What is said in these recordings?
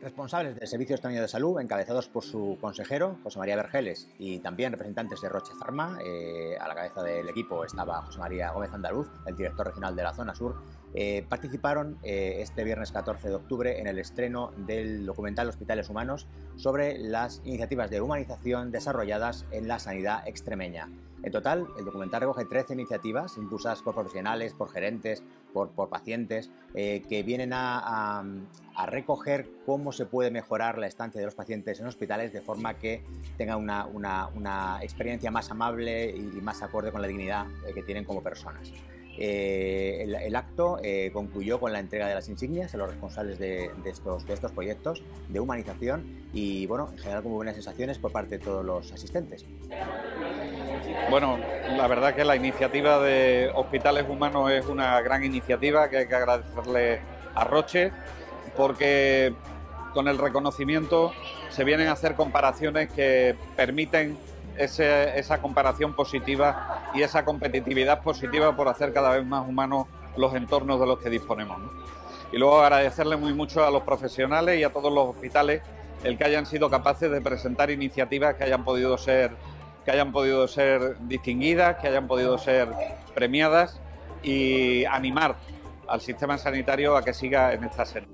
Responsables del Servicio Extraordinario de Salud, encabezados por su consejero, José María Vergeles, y también representantes de Roche Pharma. A la cabeza del equipo estaba José María Gómez Andaluz, el director regional de la zona sur. Participaron este viernes 14 de octubre en el estreno del documental Hospitales Humanos sobre las iniciativas de humanización desarrolladas en la sanidad extremeña. En total, el documental recoge 13 iniciativas impulsadas por profesionales, por gerentes, por pacientes, que vienen a recoger cómo se puede mejorar la estancia de los pacientes en hospitales de forma que tengan una experiencia más amable y más acorde con la dignidad que tienen como personas. El acto concluyó con la entrega de las insignias a los responsables de estos proyectos de humanización y, bueno, en general, con buenas sensaciones por parte de todos los asistentes. Bueno, la verdad que la iniciativa de Hospitales Humanos es una gran iniciativa que hay que agradecerle a Roche, porque con el reconocimiento se vienen a hacer comparaciones que permiten esa comparación positiva y esa competitividad positiva por hacer cada vez más humanos los entornos de los que disponemos, ¿no? Y luego agradecerle muy mucho a los profesionales y a todos los hospitales el que hayan sido capaces de presentar iniciativas que hayan podido ser distinguidas, que hayan podido ser premiadas, y animar al sistema sanitario a que siga en esta senda.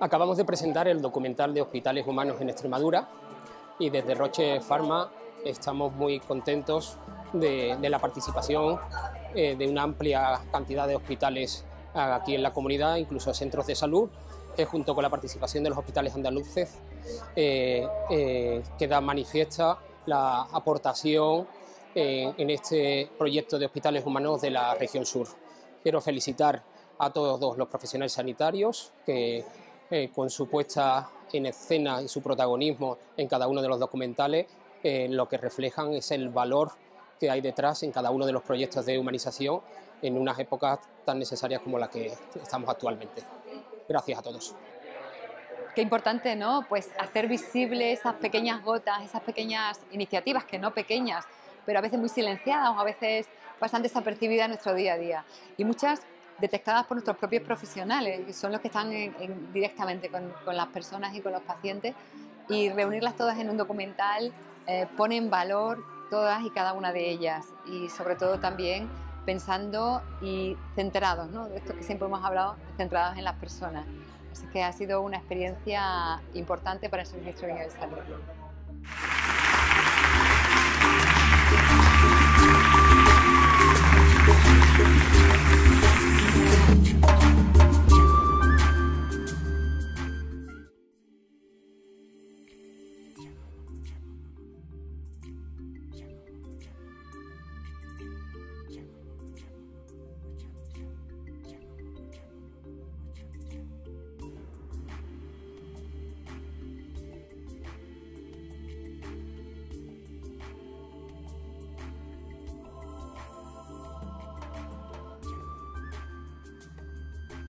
Acabamos de presentar el documental de Hospitales Humanos en Extremadura y desde Roche Pharma estamos muy contentos de la participación de una amplia cantidad de hospitales aquí en la comunidad, incluso centros de salud, que junto con la participación de los hospitales andaluces queda manifiesta la aportación en este proyecto de Hospitales Humanos de la región sur. Quiero felicitar a todos los profesionales sanitarios que con su puesta en escena y su protagonismo en cada uno de los documentales lo que reflejan es el valor que hay detrás en cada uno de los proyectos de humanización en unas épocas tan necesarias como la que estamos actualmente. Gracias a todos. Qué importante, ¿no? Pues hacer visibles esas pequeñas gotas, esas pequeñas iniciativas, que no pequeñas, pero a veces muy silenciadas o a veces pasan desapercibidas en nuestro día a día. Y muchas detectadas por nuestros propios profesionales, que son los que están directamente con las personas y con los pacientes, y reunirlas todas en un documental pone en valor todas y cada una de ellas, y sobre todo también pensando y centrados, ¿no? De esto que siempre hemos hablado, centrados en las personas. Así que ha sido una experiencia importante para el Servicio Extraordinario de Salud.